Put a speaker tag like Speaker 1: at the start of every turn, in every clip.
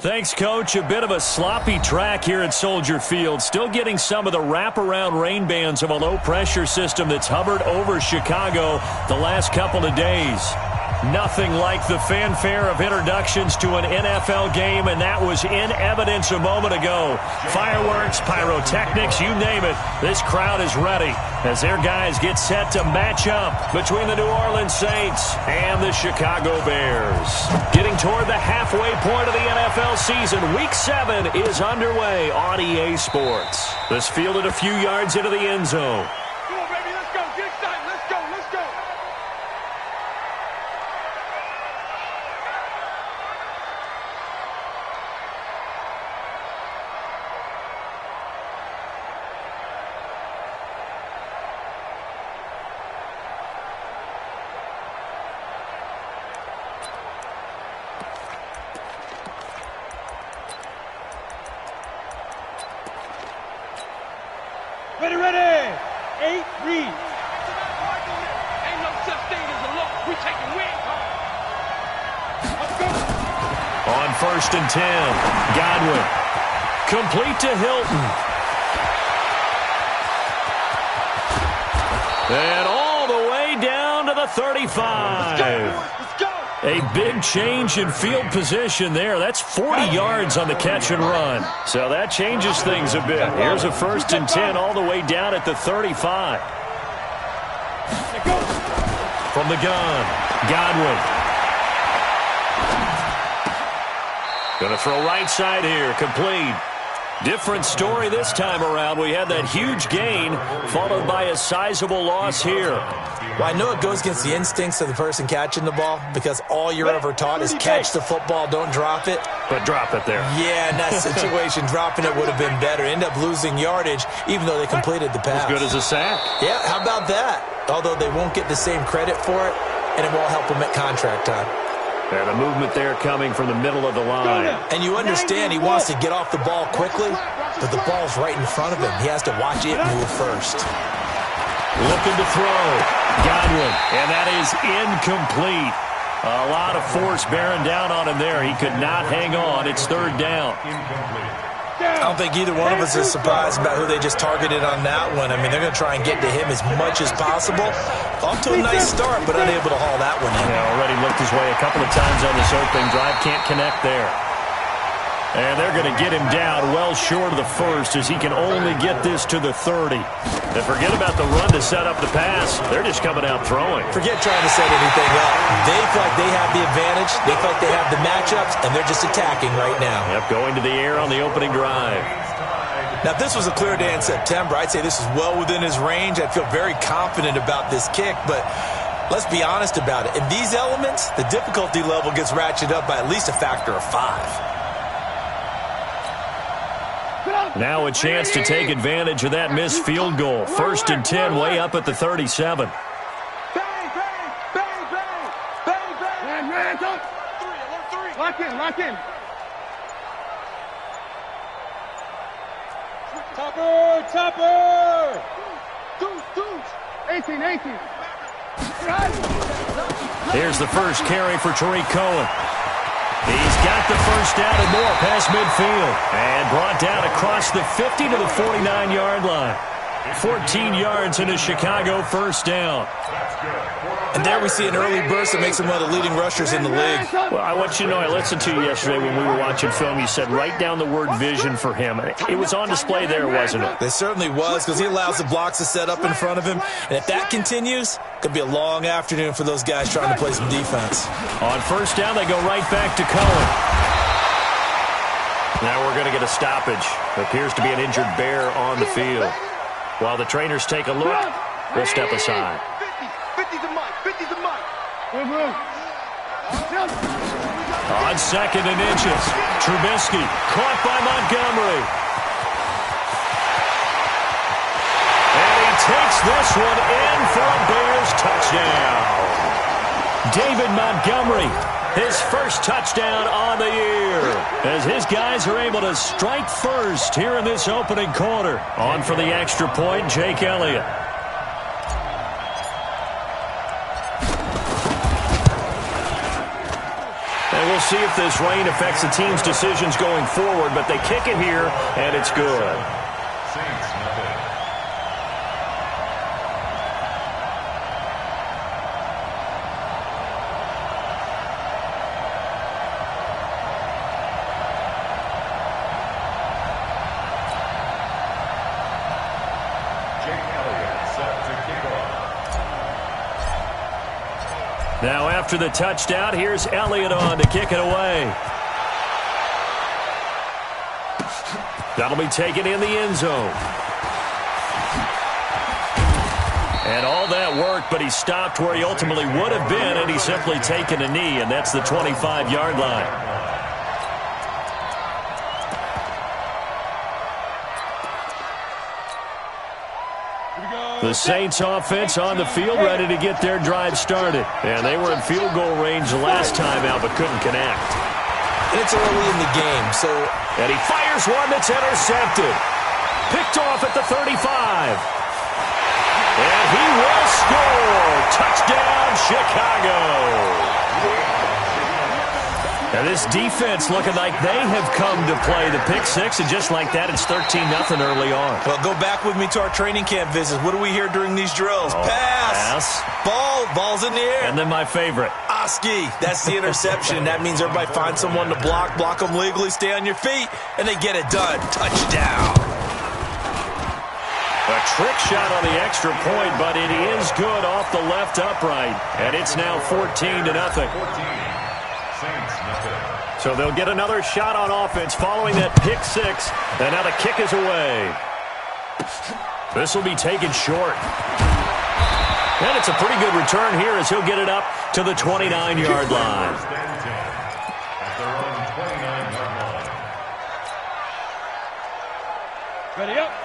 Speaker 1: Thanks, Coach. A bit of a sloppy track here at Soldier Field. Still getting some of the wraparound rain bands of a low-pressure system that's hovered over Chicago the last couple of days. Nothing like the fanfare of introductions to an NFL game, and that was in evidence a moment ago. Fireworks, pyrotechnics, you name it. This crowd is ready as their guys get set to match up between the New Orleans Saints and the Chicago Bears. Getting toward the halfway point of the NFL season, Week 7 is underway on EA Sports. This fielded a few yards into the end zone.
Speaker 2: Come on, baby, let's go. Get excited. Let's go. Let's go. Ready, ready. 8, read. Ain't no such thing as a loss. We taking wins home. Let's go.
Speaker 1: On 1st and 10, Godwin. Complete to Hilton. And all the way down to the 35.
Speaker 2: Let's go, boys. Let's go.
Speaker 1: A big change in field position there. That's 40 yards on the catch and run. So that changes things a bit. Here's a 1st and 10 all the way down at the 35. From the gun, Godwin. Going to throw right side here, complete. Different story this time around. We had that huge gain followed by a sizable loss here.
Speaker 3: Well, I know it goes against the instincts of the person catching the ball because all you're ever taught is catch the football, don't drop it.
Speaker 1: But drop it there.
Speaker 3: Yeah, in that situation, dropping it would have been better. End up losing yardage even though they completed the pass.
Speaker 1: As good as a sack.
Speaker 3: Yeah, how about that? Although they won't get the same credit for it, and it won't help them at contract time.
Speaker 1: And the movement there coming from the middle of the line.
Speaker 3: And you understand he wants to get off the ball quickly, but the ball's right in front of him. He has to watch it move first.
Speaker 1: Looking to throw. Godwin. And that is incomplete. A lot of force bearing down on him there. He could not hang on. It's 3rd down.
Speaker 3: I don't think either one of us is surprised about who they just targeted on that one. I mean, they're going to try and get to him as much as possible. Off to a nice start, but unable to haul that one in.
Speaker 1: Yeah, already looked his way a couple of times on this opening drive. Can't connect there. And they're going to get him down well short of the 1st as he can only get this to the 30. And forget about the run to set up the pass. They're just coming out throwing.
Speaker 3: Forget trying to set anything up. They feel like they have the advantage. They feel like they have the matchups, and they're just attacking right now.
Speaker 1: Yep, going to the air on the opening drive.
Speaker 3: Now, if this was a clear day in September, I'd say this is well within his range. I'd feel very confident about this kick, but let's be honest about it. In these elements, the difficulty level gets ratcheted up by at least a factor of 5.
Speaker 1: Now a chance to take advantage of that missed field goal. 1st and 10, way up at the 37.
Speaker 2: Bang, bang, bang, bang, bang, bang. Man, don't. 3, alert 3. Lock in, lock in. Topper, topper. Deuce. 18.
Speaker 1: Here's the first carry for Tariq Cohen. He's got the first down and more past midfield. And brought down across the 50 to the 49-yard line. 14 yards in a Chicago 1st down.
Speaker 3: And there we see an early burst that makes him one of the leading rushers in the league.
Speaker 1: Well, I want you to know, I listened to you yesterday when we were watching film. You said write down the word vision for him. It was on display there, wasn't it?
Speaker 3: It certainly was, because he allows the blocks to set up in front of him. And if that continues, it could be a long afternoon for those guys trying to play some defense.
Speaker 1: On 1st down, they go right back to Cohen. Now we're going to get a stoppage. Appears to be an injured Bear on the field. While the trainers take a look, we'll step aside.
Speaker 2: 50's a mic. 50's a mic.
Speaker 1: On 2nd and inches, Trubisky caught by Montgomery. And he takes this one in for a Bears touchdown. David Montgomery, his first touchdown on the year, as his guys are able to strike first here in this opening quarter. On for the extra point, Jake Elliott. And we'll see if this rain affects the team's decisions going forward, but they kick it here, and it's good. Now after the touchdown, here's Elliott on to kick it away. That'll be taken in the end zone. And all that work, but he stopped where he ultimately would have been, and he's simply taken a knee, and that's the 25-yard line. The Saints offense on the field, ready to get their drive started. And they were in field goal range the last time out, but couldn't connect.
Speaker 3: And it's early in the game, so...
Speaker 1: And he fires one that's intercepted. Picked off at the 35. And he will score. Touchdown, Chicago. Now this defense looking like they have come to play the pick six, and just like that, it's 13-0 early on.
Speaker 3: Well, go back with me to our training camp visits. What do we hear during these drills? Pass. Ball's in the air.
Speaker 1: And then my favorite.
Speaker 3: Oski. That's the interception. That means everybody finds someone to block them legally, stay on your feet, and they get it done. Touchdown.
Speaker 1: A trick shot on the extra point, but it is good off the left upright. And it's now 14-0. So they'll get another shot on offense following that pick six. And now the kick is away. This will be taken short. And it's a pretty good return here as he'll get it up to the 29-yard line.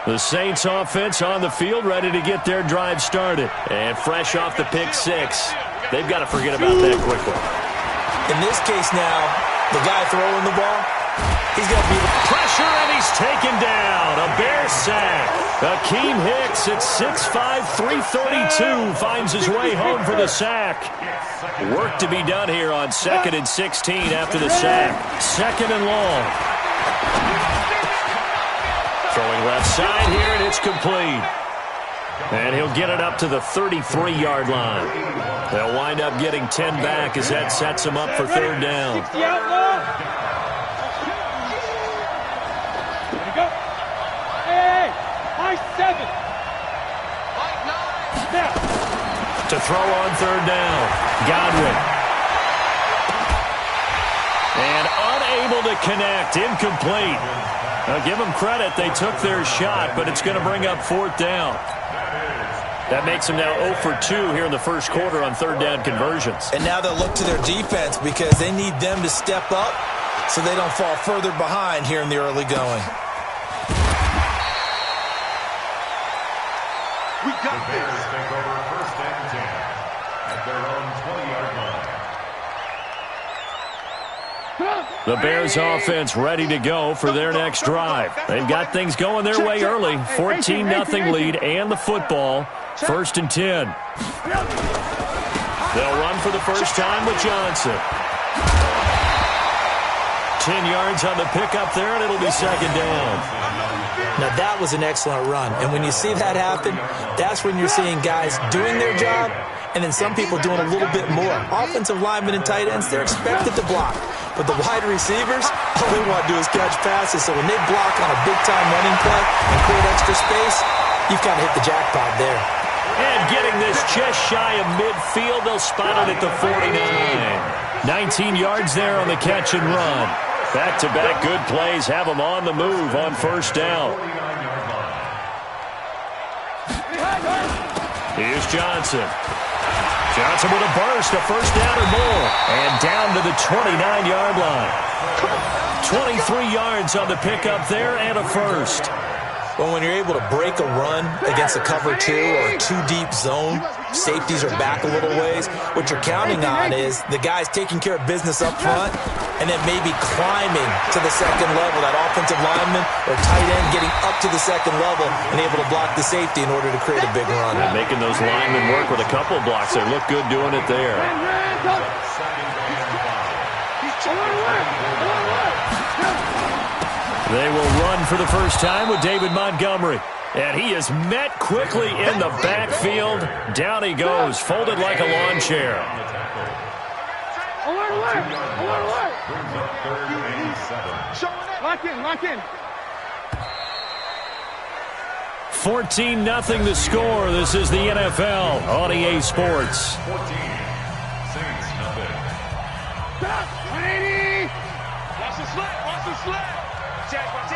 Speaker 1: The Saints offense on the field, ready to get their drive started. And fresh off the pick six, they've got to forget about that quickly.
Speaker 3: In this case now, the guy throwing the ball, he's got to be the
Speaker 1: pressure, and he's taken down. A Bear sack. Akeem Hicks at 6'5", 332 finds his way home for the sack. Work to be done here on 2nd and 16 after the sack. 2nd and long. Throwing left side here, and it's complete. And he'll get it up to the 33-yard line. They'll wind up getting 10 back as that sets him up for 3rd down.
Speaker 2: Here we go. Hey, high 7. Now.
Speaker 1: To throw on 3rd down. Godwin. And unable to connect. Incomplete. Now give them credit. They took their shot, but it's going to bring up 4th down. That makes them now 0 for 2 here in the first quarter on 3rd down conversions.
Speaker 3: And now they'll look to their defense because they need them to step up so they don't fall further behind here in the early going.
Speaker 2: We got
Speaker 4: the Bears take over 1st and 10 at their own 20-yard line.
Speaker 1: The Bears offense ready to go for their next drive. They've got things going their way early. 14-0 lead and the football. 1st and 10. They'll run for the first time with Johnson. 10 yards on the pickup there, and it'll be 2nd down.
Speaker 3: Now, that was an excellent run. And when you see that happen, that's when you're seeing guys doing their job and then some people doing a little bit more. Offensive linemen and tight ends, they're expected to block. But the wide receivers, all they want to do is catch passes. So when they block on a big-time running play and create extra space, you've kind of hit the jackpot there.
Speaker 1: And getting this just shy of midfield, they'll spot it at the 49. 19 yards there on the catch and run. Back-to-back good plays have them on the move on 1st down. Here's Johnson. Johnson with a burst, a 1st down or more. And down to the 29-yard line. 23 yards on the pickup there and a 1st.
Speaker 3: Well, when you're able to break a run against a cover 2 or a 2-deep zone, safeties are back a little ways. What you're counting on is the guys taking care of business up front and then maybe climbing to the 2nd level, that offensive lineman or tight end getting up to the 2nd level and able to block the safety in order to create a big run.
Speaker 1: And making those linemen work with a couple of blocks. They look good doing it there. They will run for the first time with David Montgomery. And he is met quickly in the backfield. Down he goes, folded like a lawn chair.
Speaker 2: Lock in, lock in.
Speaker 1: 14-0 the score. This is the NFL on EA Sports.
Speaker 4: 14. Saints, nothing.
Speaker 2: Stop, 180. Watch the slip, watch the slip. Check, watch it.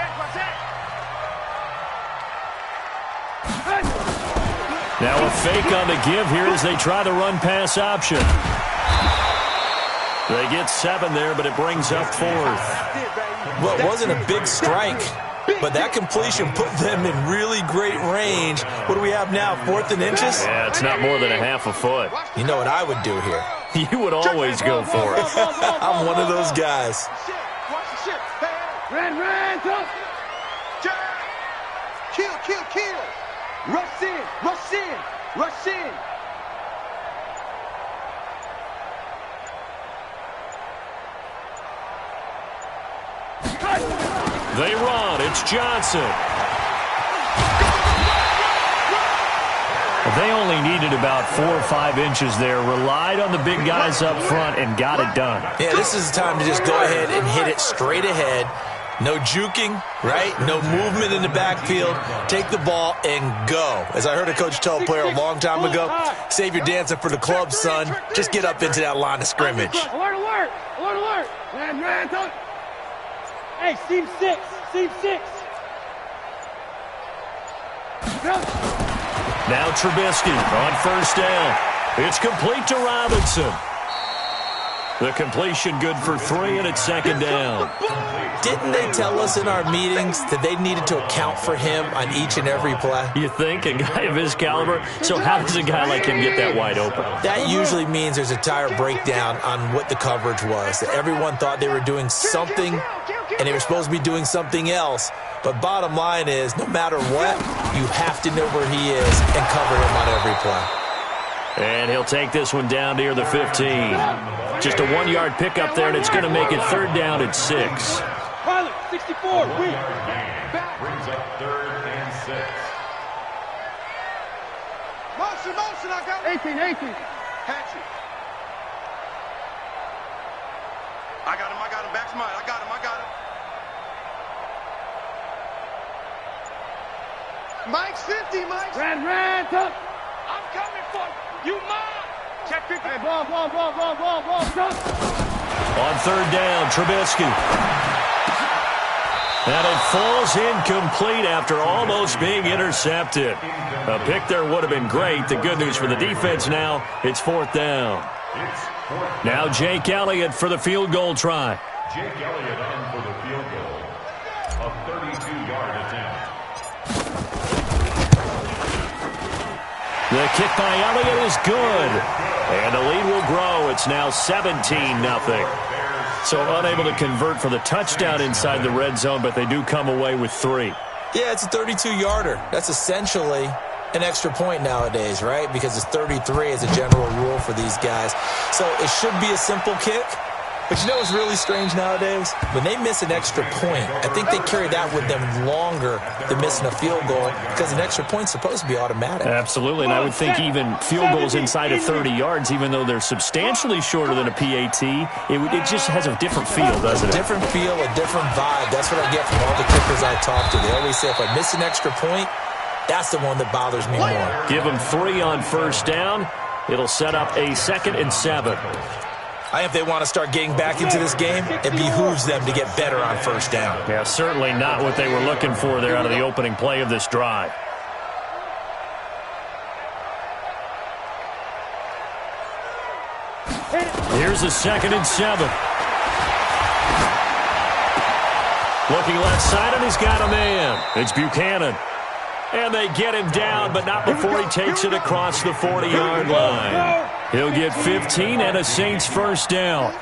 Speaker 1: Now a fake on the give here as they try the run-pass option. They get 7 there, but it brings up 4th.
Speaker 3: Well, it wasn't a big strike, but that completion put them in really great range. What do we have now, 4th and inches?
Speaker 1: Yeah, it's not more than a half a foot.
Speaker 3: You know what I would do here?
Speaker 1: You would always go for it.
Speaker 3: I'm one of those guys.
Speaker 2: Watch the shit. Ran, go. Kill. Rush in.
Speaker 1: They run. It's Johnson. They only needed about 4 or 5 inches there. Relied on the big guys up front and got it done.
Speaker 3: Yeah, this is the time to just go ahead and hit it straight ahead. No juking, right? No movement in the backfield. Take the ball and go. As I heard a coach tell a player a long time ago, save your dancing for the club, son. Just get up into that line of scrimmage.
Speaker 2: Alert. Ran, go. Hey, seam 6.
Speaker 1: Now Trubisky on first down. It's complete to Robinson. The completion good for 3, and it's 2nd down.
Speaker 3: Didn't they tell us in our meetings that they needed to account for him on each and every play?
Speaker 1: You think? A guy of his caliber? So how does a guy like him get that wide open?
Speaker 3: That usually means there's a tire breakdown on what the coverage was. That everyone thought they were doing something, and they were supposed to be doing something else. But bottom line is, no matter what, you have to know where he is and cover him on every play.
Speaker 1: And he'll take this one down near the 15. Just a 1-yard pickup there, and it's going to make it 3rd down at 6.
Speaker 2: Pilot, 64, win.
Speaker 4: Brings up 3rd and 6.
Speaker 2: Motion, I got it. 18. Catch it. I got him. Back to mine. I got him. Mike's 50, Mike. Ran, tuck. I'm coming for you. You mine. Check 50. Hey, ball, tuck.
Speaker 1: On 3rd down, Trubisky. And it falls incomplete after almost being intercepted. A pick there would have been great. The good news for the defense now, it's 4th down. Now Jake Elliott for the field goal try.
Speaker 4: Jake Elliott on for the field goal. A 32-yard attempt.
Speaker 1: The kick by Elliott is good. And the lead will grow. It's now 17-0. So unable to convert for the touchdown inside the red zone, but they do come away with 3.
Speaker 3: Yeah, it's a 32-yarder. That's essentially an extra point nowadays, right? Because it's 33 as a general rule for these guys. So it should be a simple kick. But you know what's really strange nowadays? When they miss an extra point, I think they carry that with them longer than missing a field goal because an extra point's supposed to be automatic.
Speaker 1: Absolutely, and I would think even field goals inside of 30 yards, even though they're substantially shorter than a PAT, it just has a different feel, doesn't it?
Speaker 3: A different feel, a different vibe. That's what I get from all the kickers I talk to. They always say, if I miss an extra point, that's the one that bothers me more.
Speaker 1: Give them 3 on first down. It'll set up a 2nd and 7.
Speaker 3: I think if they want to start getting back into this game, it behooves them to get better on first down.
Speaker 1: Yeah, certainly not what they were looking for there out of the opening play of this drive. Here's a 2nd and 7. Looking left side, and he's got a man. It's Buchanan. And they get him down, but not before he takes it across the 40-yard line. He'll get 15 and a Saints first down.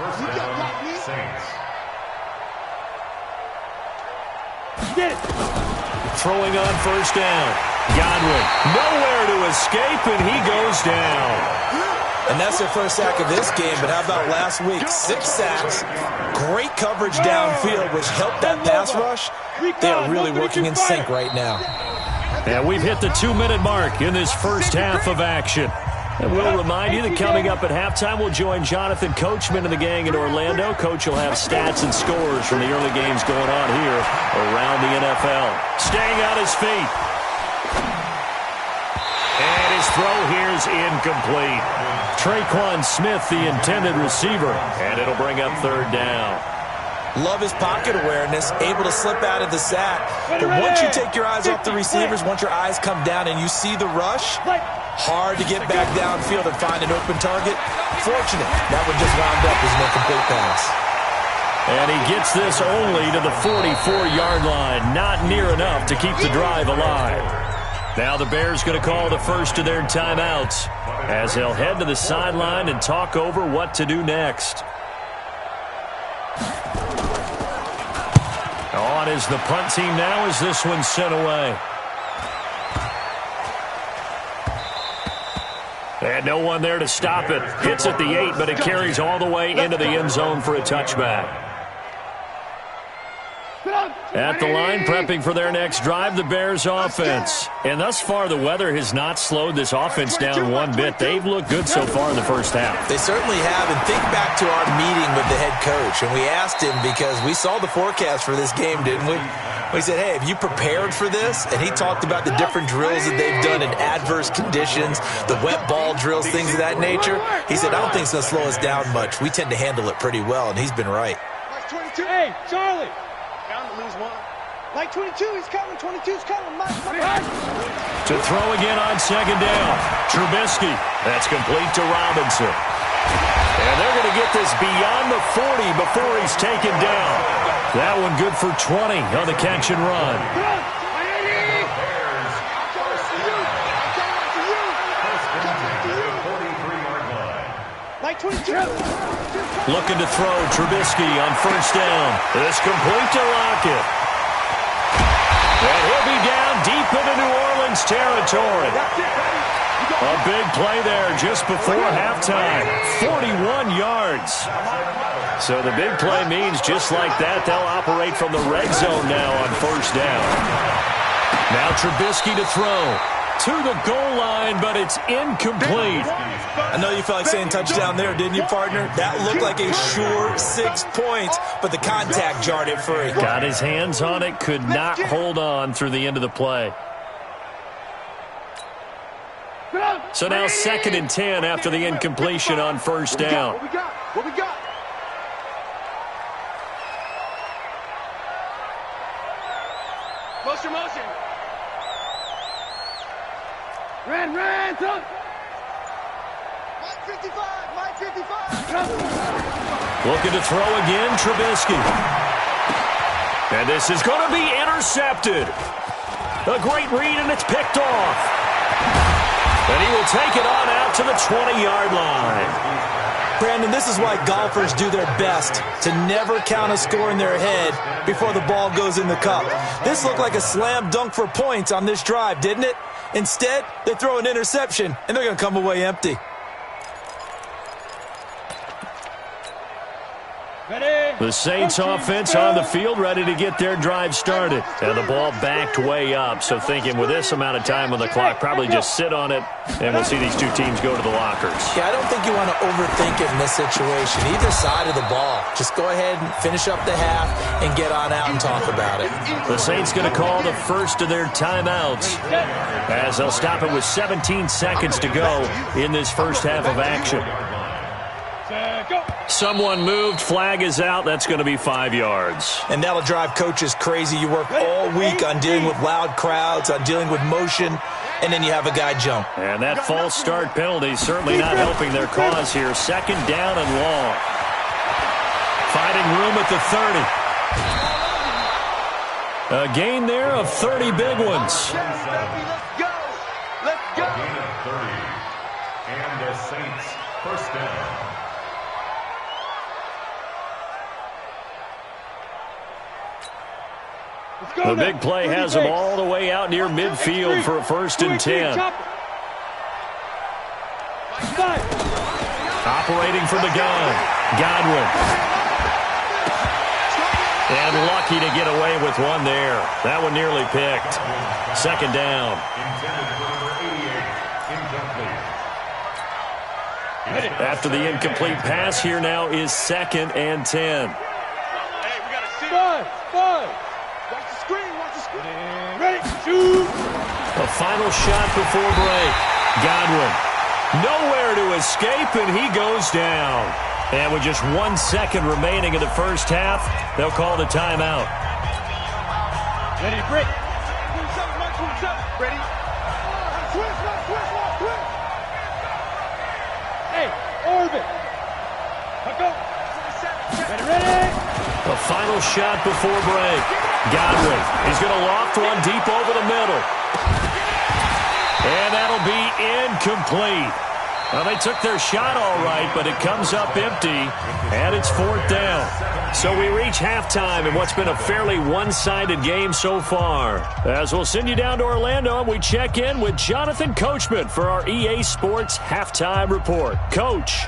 Speaker 4: Saints.
Speaker 1: Throwing on first down. Godwin nowhere to escape, and he goes down.
Speaker 3: And that's their first sack of this game, but how about last week? 6 sacks, great coverage downfield, which helped that pass rush. They are really working in sync right now.
Speaker 1: And we've hit the 2-minute mark in this first half of action. And we'll remind you that coming up at halftime, we'll join Jonathan Coachman and the gang in Orlando. Coach will have stats and scores from the early games going on here around the NFL. Staying on his feet. And his throw here is incomplete. Traquan Smith, the intended receiver, and it'll bring up third down.
Speaker 3: Love his pocket awareness, able to slip out of the sack. But once you take your eyes off the receivers, once your eyes come down and you see the rush, hard to get back downfield and find an open target. Fortunate, that one just wound up as an incomplete pass.
Speaker 1: And he gets this only to the 44-yard line. Not near enough to keep the drive alive. Now the Bears going to call the first of their timeouts as they'll head to the sideline and talk over what to do next. On is the punt team now as this one's sent away. And no one there to stop it. Hits at the 8, but it carries all the way into the end zone for a touchback. At the line, prepping for their next drive, the Bears offense. And thus far, the weather has not slowed this offense down one bit. They've looked good so far in the first half.
Speaker 3: They certainly have. And think back to our meeting with the head coach. And we asked him because we saw the forecast for this game, didn't we? We said, hey, have you prepared for this? And he talked about the different drills that they've done in adverse conditions, the wet ball drills, things of that nature. He said, I don't think it's going to slow us down much. We tend to handle it pretty well, and he's been right.
Speaker 2: Hey, Charlie. Bound to lose one. Like 22, he's coming. 22's coming.
Speaker 1: To throw again on second down. Trubisky. That's complete to Robinson. And they're going to get this beyond the 40 before he's taken down. That one good for 20 on the catch and run.
Speaker 2: Like 22.
Speaker 1: Looking to throw Trubisky on first down. It's complete to Lockett. And he'll be down deep into New Orleans territory. A big play there just before halftime. 41 yards. So the big play means just like that, they'll operate from the red zone now on first down. Now Trubisky to throw. To the goal line, but it's incomplete.
Speaker 3: I know you felt like saying touchdown there, didn't you, partner? That looked like a sure 6 points, but the contact jarred it free.
Speaker 1: Got his hands on it, could not hold on through the end of the play. So now 2nd and 10 after the incompletion on first down.
Speaker 2: What we got? What we got? Motion, motion. Ran, son. Mike 55, Mike 55.
Speaker 1: Looking to throw again, Trubisky. And this is going to be intercepted. A great read, and it's picked off. And he will take it on out to the 20-yard line.
Speaker 3: Brandon, this is why golfers do their best to never count a score in their head before the ball goes in the cup. This looked like a slam dunk for points on this drive, didn't it? Instead, they throw an interception, and they're going to come away empty.
Speaker 1: The Saints offense on the field, ready to get their drive started. And the ball backed way up, so thinking with this amount of time on the clock, probably just sit on it, and we'll see these two teams go to the lockers.
Speaker 3: Yeah, I don't think you want to overthink it in this situation. Either side of the ball. Just go ahead and finish up the half and get on out and talk about it.
Speaker 1: The Saints going to call the first of their timeouts as they'll stop it with 17 seconds to go in this first half of action. Someone moved, flag is out, that's going to be 5 yards.
Speaker 3: And that'll drive coaches crazy. You work all week on dealing with loud crowds, on dealing with motion, and then you have a guy jump.
Speaker 1: And that false start penalty certainly not helping their cause here. 2nd down and long. Finding room at the 30. A gain there of 30 big ones.
Speaker 2: Let's go. Let's go.
Speaker 4: Gain of 30. And the Saints first down.
Speaker 1: The big play has them all the way out near midfield for a 1st and 10. operating from the gun. Godwin. And lucky to get away with one there. That one nearly picked. Second down. After the incomplete pass, here now is 2nd and 10.
Speaker 2: Hey, we got to see. Five. Watch the screen. Ready, shoot.
Speaker 1: A final shot before break. Godwin. Nowhere to escape, and he goes down. And with just 1 second remaining in the first half, they'll call the timeout.
Speaker 2: Ready, break. Ready. Switch. Hey, orbit. Go. Ready.
Speaker 1: A final shot before break. Godwin. He's going to loft one deep over the middle. And that'll be incomplete. Well, they took their shot all right, but it comes up empty, and it's 4th down. So we reach halftime in what's been a fairly one-sided game so far. As we'll send you down to Orlando, and we check in with Jonathan Coachman for our EA Sports Halftime Report. Coach.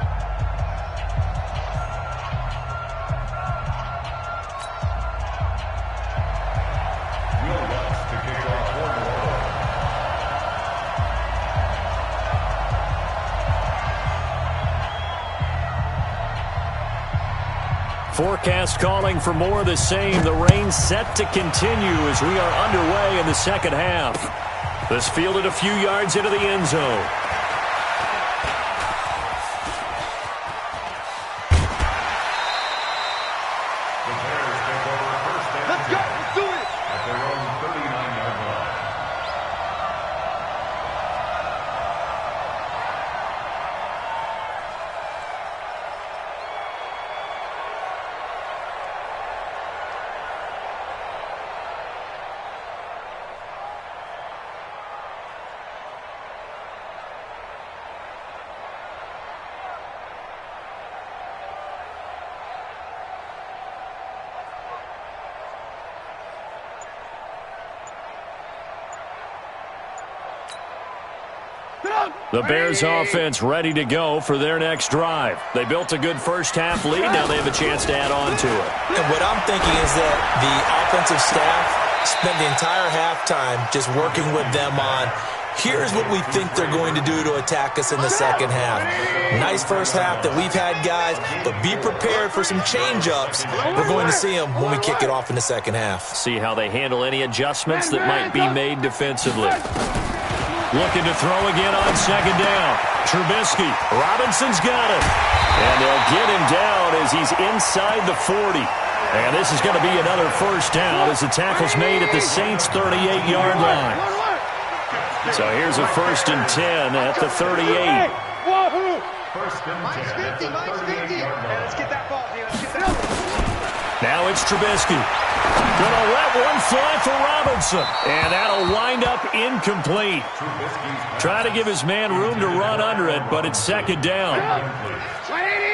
Speaker 1: Forecast calling for more of the same. The rain set to continue as we are underway in the second half. This fielded a few yards into the end zone.
Speaker 2: Let's go. Let's do it.
Speaker 4: At their own 39-yard line.
Speaker 1: The Bears offense ready to go for their next drive. They built a good first half lead. Now they have a chance to add on to it.
Speaker 3: And what I'm thinking is that the offensive staff spent the entire halftime just working with them on, here's what we think they're going to do to attack us in the second half. Nice first half that we've had, guys, but be prepared for some change-ups. We're going to see them when we kick it off in the second half.
Speaker 1: See how they handle any adjustments that might be made defensively. Looking to throw again on second down. Trubisky. Robinson's got it. And they'll get him down as he's inside the 40. And this is going to be another first down as the tackle's made at the Saints' 38-yard line. So here's a 1st and 10 at the 38.
Speaker 4: First and 10 at the 38-yard line.
Speaker 2: Let's get that ball here. Let's get that ball.
Speaker 1: Now it's Trubisky. Gonna let one fly for Robinson. And that'll wind up incomplete. Trying to give his man room to run under it, but it's second down.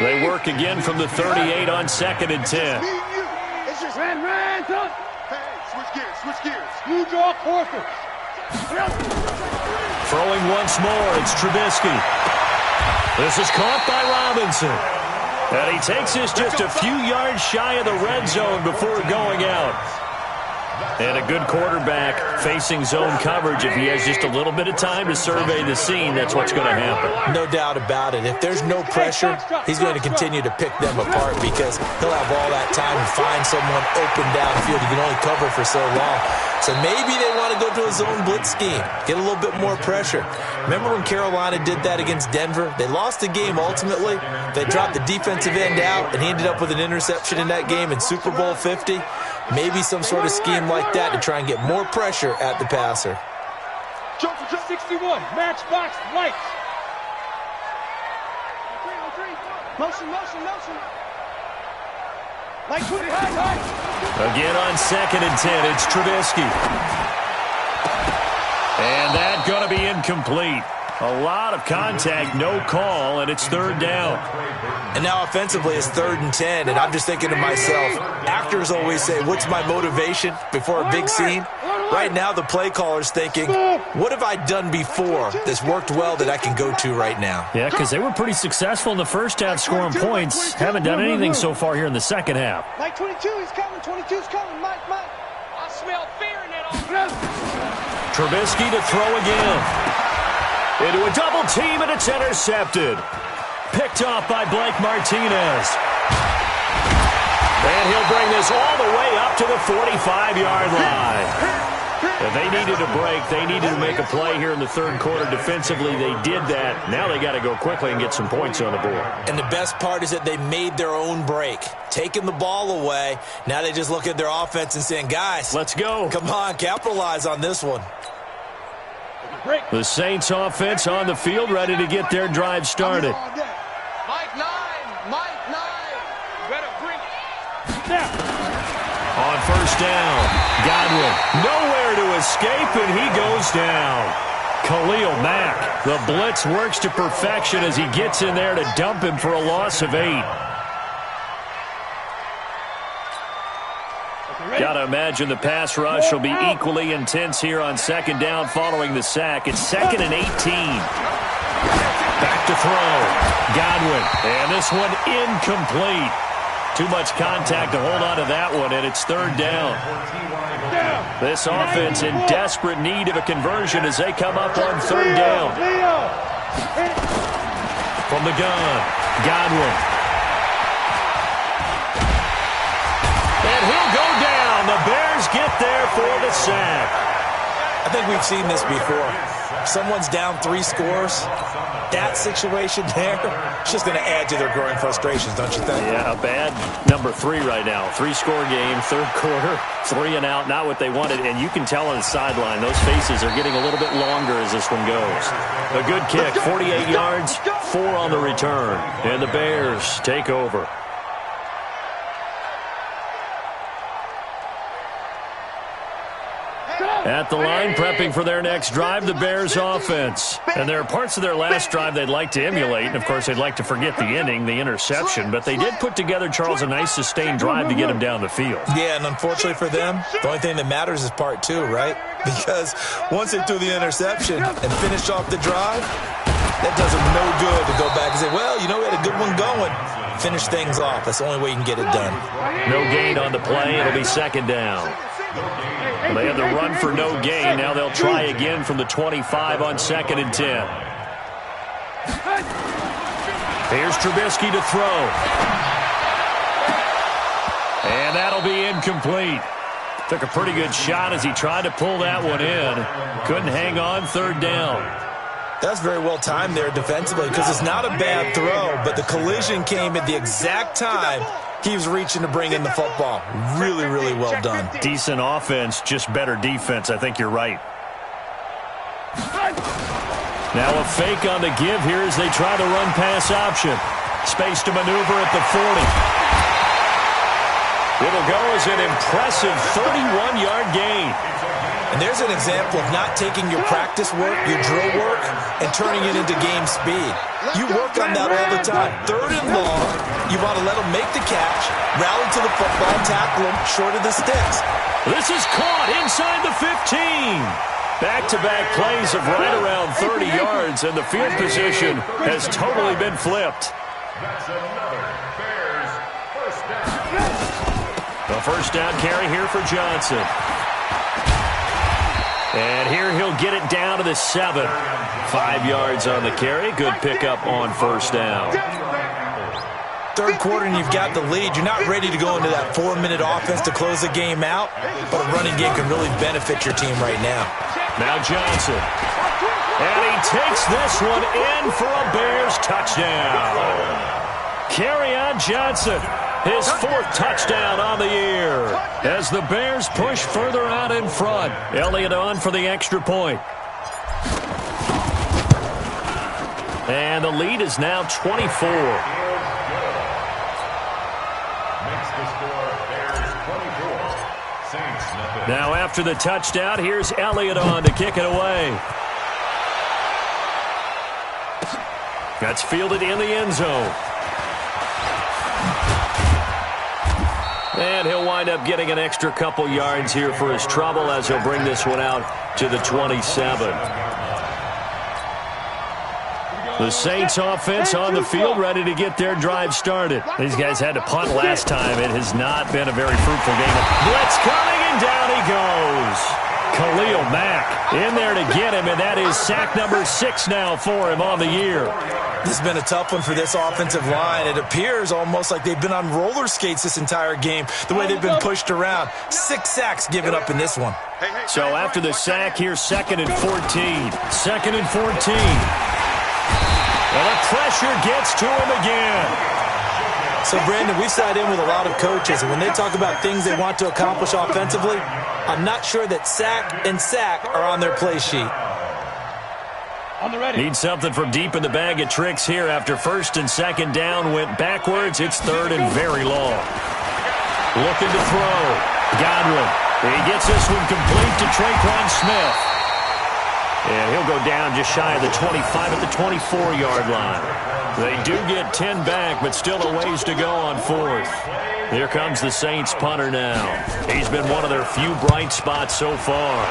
Speaker 1: They work again from the 38 on 2nd and 10.
Speaker 2: It's just ran. Hey, switch gears. You draw quarters.
Speaker 1: Throwing once more, it's Trubisky. This is caught by Robinson. And he takes this just a few yards shy of the red zone before going out. And a good quarterback facing zone coverage. If he has just a little bit of time to survey the scene, that's what's going to happen.
Speaker 3: No doubt about it. If there's no pressure, he's going to continue to pick them apart because he'll have all that time to find someone open downfield. He can only cover for so long. So maybe they want to go to a zone blitz scheme, get a little bit more pressure. Remember when Carolina did that against Denver? They lost the game ultimately. They dropped the defensive end out, and he ended up with an interception in that game in Super Bowl 50. Maybe some sort of scheme like that to try and get more pressure at the passer.
Speaker 2: Jump for 61. Matchbox lights. Motion. Lights with it. High.
Speaker 1: Again on 2nd and 10, it's Trubisky. And that's going to be incomplete. A lot of contact, no call, and it's 3rd down.
Speaker 3: And now offensively it's 3rd and 10, and I'm just thinking to myself, actors always say, what's my motivation before a big scene? Right now, the play caller's thinking, what have I done before that's worked well that I can go to right now?
Speaker 1: Yeah, because they were pretty successful in the first half scoring points. Haven't done anything so far here in the second half.
Speaker 2: Mike 22, he's coming. 22's coming. Mike. I smell fear in that offense.
Speaker 1: Trubisky to throw again. Into a double team, and it's intercepted. Picked off by Blake Martinez. And he'll bring this all the way up to the 45-yard line. If they needed a break, they needed to make a play here in the third quarter defensively. They did that. Now they got to go quickly and get some points on the board.
Speaker 3: And the best part is that they made their own break, taking the ball away. Now they just look at their offense and saying, guys,
Speaker 1: let's go.
Speaker 3: Come on, capitalize on this one.
Speaker 1: The Saints offense on the field, ready to get their drive started.
Speaker 2: Mike 9. Better bring it.
Speaker 1: On first down, Godwin nowhere to escape, and he goes down. Khalil Mack, the blitz works to perfection as he gets in there to dump him for a loss of 8. Got to imagine the pass rush will be equally intense here on second down following the sack. It's 2nd and 18. Back to throw. Godwin. And this one incomplete. Too much contact to hold on to that one, and it's 3rd down. This offense in desperate need of a conversion as they come up on 3rd down. From the gun, Godwin. And he'll go down. The Bears get there for the sack.
Speaker 3: I think we've seen this before. Someone's down 3 scores. That situation there, it's just going to add to their growing frustrations, don't you think?
Speaker 1: Yeah, a bad number 3 right now. 3-score game, third quarter, 3 and out, not what they wanted. And you can tell on the sideline, those faces are getting a little bit longer as this one goes. A good kick, 48 yards, 4 on the return. And the Bears take over. At the line, prepping for their next drive, the Bears offense. And there are parts of their last drive they'd like to emulate. And, of course, they'd like to forget the inning, the interception. But they did put together, Charles, a nice sustained drive to get him down the field.
Speaker 3: Yeah, and unfortunately for them, the only thing that matters is part 2, right? Because once they threw the interception and finished off the drive, that does them no good to go back and say, well, you know, we had a good one going. Finish things off. That's the only way you can get it done.
Speaker 1: No gain on the play. It'll be 2nd down. Well, they had the run for no gain. Now they'll try again from the 25 on 2nd and 10. Here's Trubisky to throw. And that'll be incomplete. Took a pretty good shot as he tried to pull that one in. Couldn't hang on, 3rd down.
Speaker 3: That's very well timed there defensively because it's not a bad throw, but the collision came at the exact time he was reaching to bring in the football. Really, really well done.
Speaker 1: Decent offense, just better defense. I think you're right. Now a fake on the give here as they try the run-pass option. Space to maneuver at the 40. It'll go as an impressive 31-yard gain.
Speaker 3: And there's an example of not taking your practice work, your drill work, and turning it into game speed. You work on that all the time. 3rd and long, you want to let them make the catch, rally to the football, tackle them short of the sticks.
Speaker 1: This is caught inside the 15. Back-to-back plays of right around 30 yards, and the field position has totally been flipped.
Speaker 4: That's another Bears first down.
Speaker 1: The first down carry here for Johnson. And here he'll get it down to the 7. 5 yards on the carry. Good pickup on first down.
Speaker 3: Third quarter and you've got the lead. You're not ready to go into that 4-minute offense to close the game out, but a running game can really benefit your team right now.
Speaker 1: Now Johnson. And he takes this one in for a Bears touchdown. Kerryon Johnson, his 4th touchdown on the year. As the Bears push further out in front. Elliott on for the extra point. And the lead is now 24. Now after the touchdown, here's Elliott on to kick it away. That's fielded in the end zone. And he'll wind up getting an extra couple yards here for his trouble as he'll bring this one out to the 27. The Saints offense on the field, ready to get their drive started. These guys had to punt last time. It has not been a very fruitful game. Blitz coming, and down he goes. Khalil Mack in there to get him, and that is sack number 6 now for him on the year.
Speaker 3: This has been a tough one for this offensive line. It appears almost like they've been on roller skates this entire game, the way they've been pushed around. 6 sacks given up in this one.
Speaker 1: So after the sack, here's 2nd and 14. 2nd and 14. Well, the pressure gets to him again.
Speaker 3: So, Brandon, we've sat in with a lot of coaches, and when they talk about things they want to accomplish offensively, I'm not sure that sack and sack are on their play sheet.
Speaker 1: Need something from deep in the bag of tricks here after 1st and 2nd down went backwards. It's 3rd and very long. Looking to throw. Godwin. He gets this one complete to Traquan Smith. And he'll go down just shy of the 25 at the 24-yard line. They do get 10 back, but still a ways to go on 4th. Here comes the Saints punter now. He's been one of their few bright spots so far.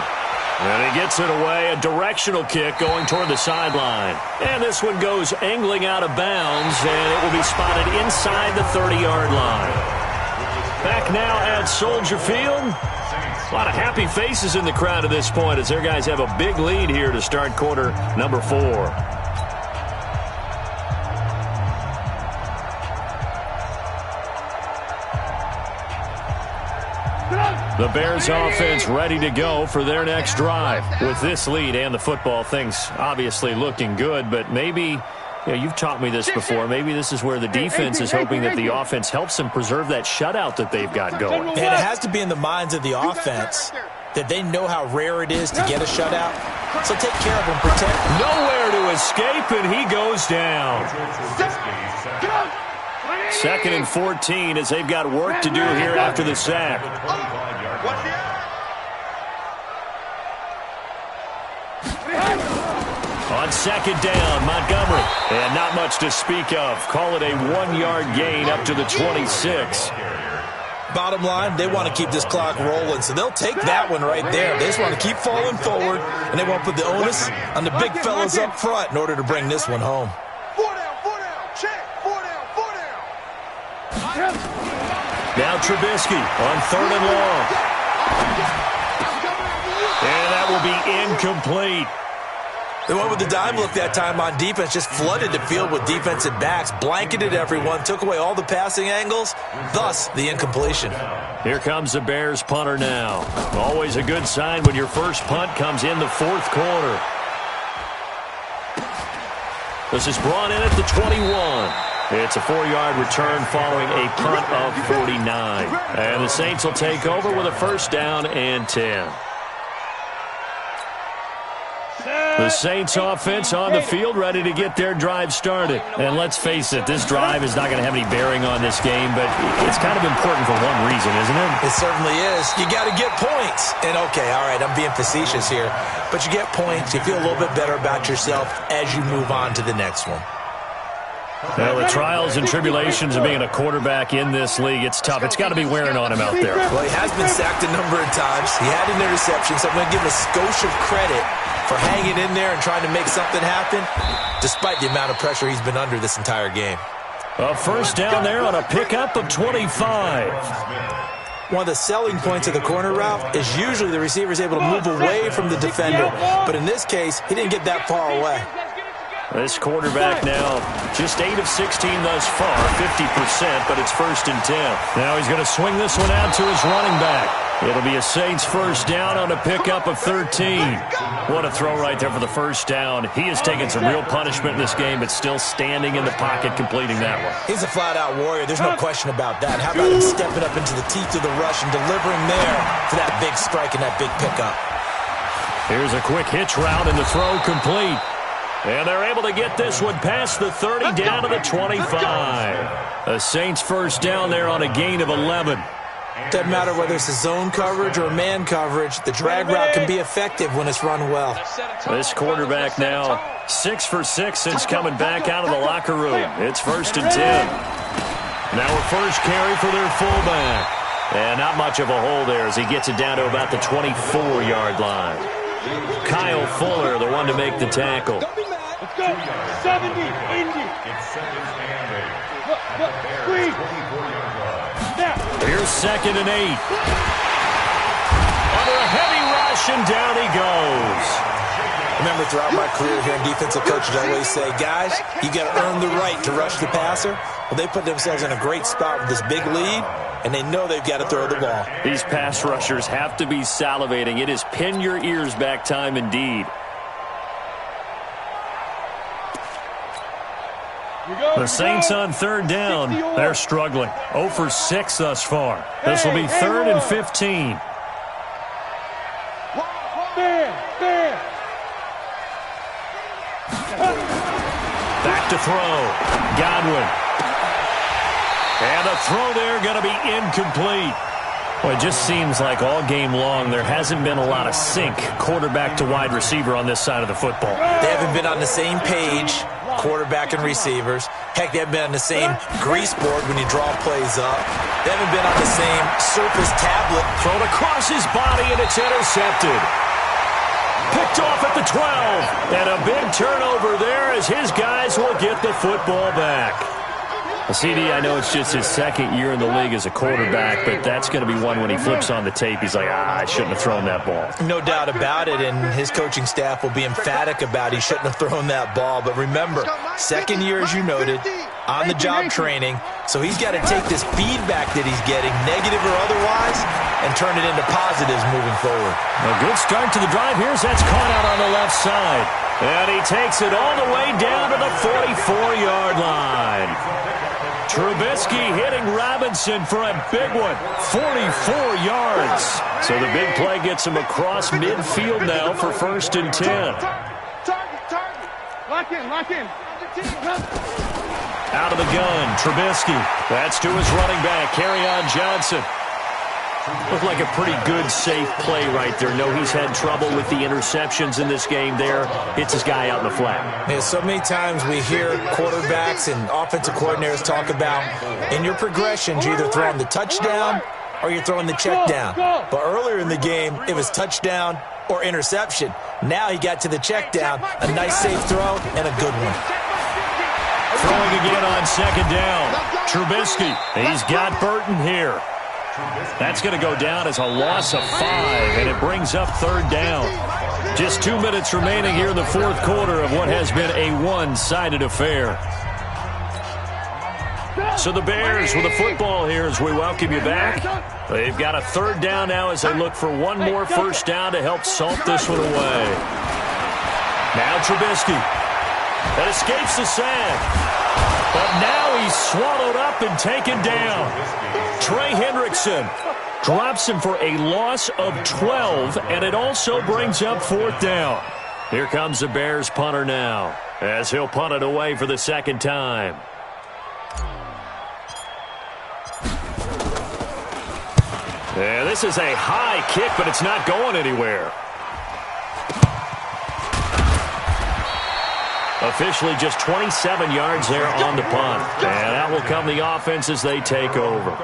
Speaker 1: And he gets it away, a directional kick going toward the sideline. And this one goes angling out of bounds, and it will be spotted inside the 30-yard line. Back now at Soldier Field. A lot of happy faces in the crowd at this point as their guys have a big lead here to start quarter number 4. The Bears offense ready to go for their next drive. With this lead and the football, things obviously looking good, but maybe, you've taught me this before, maybe this is where the defense is hoping that the offense helps them preserve that shutout that they've got going.
Speaker 3: And it has to be in the minds of the offense that they know how rare it is to get a shutout. So take care of them, protect.
Speaker 1: Nowhere to escape, and he goes down. 2nd and 14 as they've got work to do here after the sack. On 2nd down, Montgomery. And not much to speak of. Call it a 1-yard gain up to the 26.
Speaker 3: Bottom line, they want to keep this clock rolling, so they'll take that one right there. They just want to keep falling forward, and they won't put the onus on the big fellas up front in order to bring this one home.
Speaker 2: 4 down, check, 4 down.
Speaker 1: Now Trubisky on 3rd and long. And that will be incomplete.
Speaker 3: They went with the dime look that time on defense, just flooded the field with defensive backs, blanketed everyone, took away all the passing angles, thus the incompletion.
Speaker 1: Here comes the Bears punter now. Always a good sign when your first punt comes in the 4th quarter. This is brought in at the 21. It's a 4-yard return following a punt of 49. And the Saints will take over with a 1st down and 10. The Saints offense on the field ready to get their drive started. And let's face it, this drive is not going to have any bearing on this game, but it's kind of important for one reason, isn't it?
Speaker 3: It certainly is. You got to get points. And okay, all right, I'm being facetious here, but you get points, you feel a little bit better about yourself as you move on to the next one.
Speaker 1: Well, the trials and tribulations of being a quarterback in this league, it's tough. It's got to be wearing on him out there.
Speaker 3: Well, he has been sacked a number of times. He had an interception, so I'm going to give him a skosh of credit for hanging in there and trying to make something happen, despite the amount of pressure he's been under this entire game.
Speaker 1: A 1st down there on a pickup of 25.
Speaker 3: One of the selling points of the corner route is usually the receiver is able to move away from the defender, but in this case, he didn't get that far away.
Speaker 1: This quarterback now just 8 of 16 thus far, 50%, but it's 1st and 10. Now he's going to swing this one out to his running back. It'll be a Saints 1st down on a pickup of 13. What a throw right there for the 1st down. He has taken some real punishment in this game, but still standing in the pocket completing that one.
Speaker 3: He's a flat-out warrior. There's no question about that. How about him stepping up into the teeth of the rush and delivering there for that big strike and that big pickup.
Speaker 1: Here's a quick hitch route and the throw complete. And they're able to get this one past the 30 down to the 25. The Saints 1st down there on a gain of 11.
Speaker 3: Doesn't matter whether it's a zone coverage or a man coverage, the drag route can be effective when it's run well.
Speaker 1: This quarterback now 6 for 6 since coming back out of the locker room. It's 1st and 10. Now a first carry for their fullback. And not much of a hole there as he gets it down to about the 24-yard line. Kyle Fuller, the one to make the tackle.
Speaker 2: Let's go. 70, Indy.
Speaker 4: It's seconds and 8.
Speaker 2: Look,
Speaker 4: Bears'
Speaker 2: screen.
Speaker 4: 24-yard line.
Speaker 2: Now.
Speaker 1: Here's 2nd and 8. Under a heavy rush, and down he goes.
Speaker 3: Remember, throughout my career here in defensive coaches, I always say, guys, you got to earn the right to rush the passer. Well, they put themselves in a great spot with this big lead, and they know they've got to throw the ball.
Speaker 1: These pass rushers have to be salivating. It is pin your ears back time indeed. The Saints on 3rd down. They're struggling. 0 for 6 thus far. This will be 3rd and 15. Back to throw. Godwin. And a throw there going to be incomplete. Well, it just seems like all game long there hasn't been a lot of sync quarterback to wide receiver on this side of the football.
Speaker 3: They haven't been on the same page, quarterback and receivers. Heck, they haven't been on the same grease board when you draw plays up. They haven't been on the same surface tablet.
Speaker 1: Thrown across his body, and it's intercepted. Picked off at the 12. And a big turnover there as his guys will get the football back. CD, I know it's just his 2nd year in the league as a quarterback, but that's going to be one when he flips on the tape. He's like, I shouldn't have thrown that ball.
Speaker 3: No doubt about it, and his coaching staff will be emphatic about he shouldn't have thrown that ball. But remember, 2nd year, as you noted, on-the-job training, so he's got to take this feedback that he's getting, negative or otherwise, and turn it into positives moving forward.
Speaker 1: A good start to the drive. Here's that's caught out on the left side. And he takes it all the way down to the 44-yard line. Trubisky hitting Robinson for a big one, 44 yards. So the big play gets him across midfield now for 1st and 10.
Speaker 2: Target. Lock in.
Speaker 1: Out of the gun, Trubisky. That's to his running back, Kerryon Johnson. Looked like a pretty good, safe play right there. No, he's had trouble with the interceptions in this game there. Hits his guy out in the flat.
Speaker 3: Yeah, so many times we hear quarterbacks and offensive coordinators talk about in your progressions, you're either throwing the touchdown or you're throwing the check down. But earlier in the game, it was touchdown or interception. Now he got to the check down, a nice safe throw and a good one.
Speaker 1: Throwing again on 2nd down. Trubisky. He's got Burton here. That's going to go down as a loss of 5, and it brings up 3rd down. Just 2 minutes remaining here in the 4th quarter of what has been a one-sided affair. So the Bears with the football here as we welcome you back. They've got a 3rd down now as they look for one more 1st down to help salt this one away. Now Trubisky. That escapes the sack. But now he's swallowed up and taken down. Trey Hendrickson drops him for a loss of 12, and it also brings up 4th down. Here comes the Bears punter now, as he'll punt it away for the 2nd time. Yeah, this is a high kick, but it's not going anywhere. Officially just 27 yards there on the punt. And out will come the offense as they take over.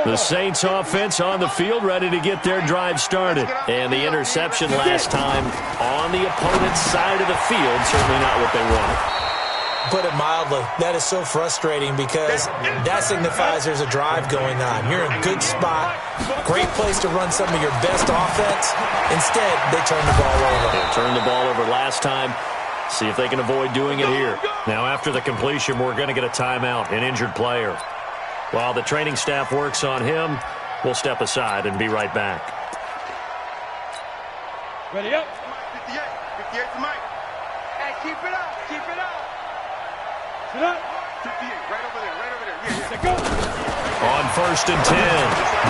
Speaker 1: The Saints offense on the field ready to get their drive started. And the interception last time on the opponent's side of the field, certainly not what they wanted.
Speaker 3: Put it mildly, that is so frustrating because that signifies there's a drive going on. You're in a good spot, great place to run some of your best offense. Instead, they turn the ball over.
Speaker 1: They turned the ball over last time. See if they can avoid doing it here. Now, after the completion, we're going to get a timeout, an injured player. While the training staff works on him, we'll step aside and be right back.
Speaker 2: Ready up.
Speaker 5: 58 to Mike.
Speaker 2: Hey, keep it up. Sit up.
Speaker 5: 58, right over there.
Speaker 2: Set go.
Speaker 1: On 1st and 10,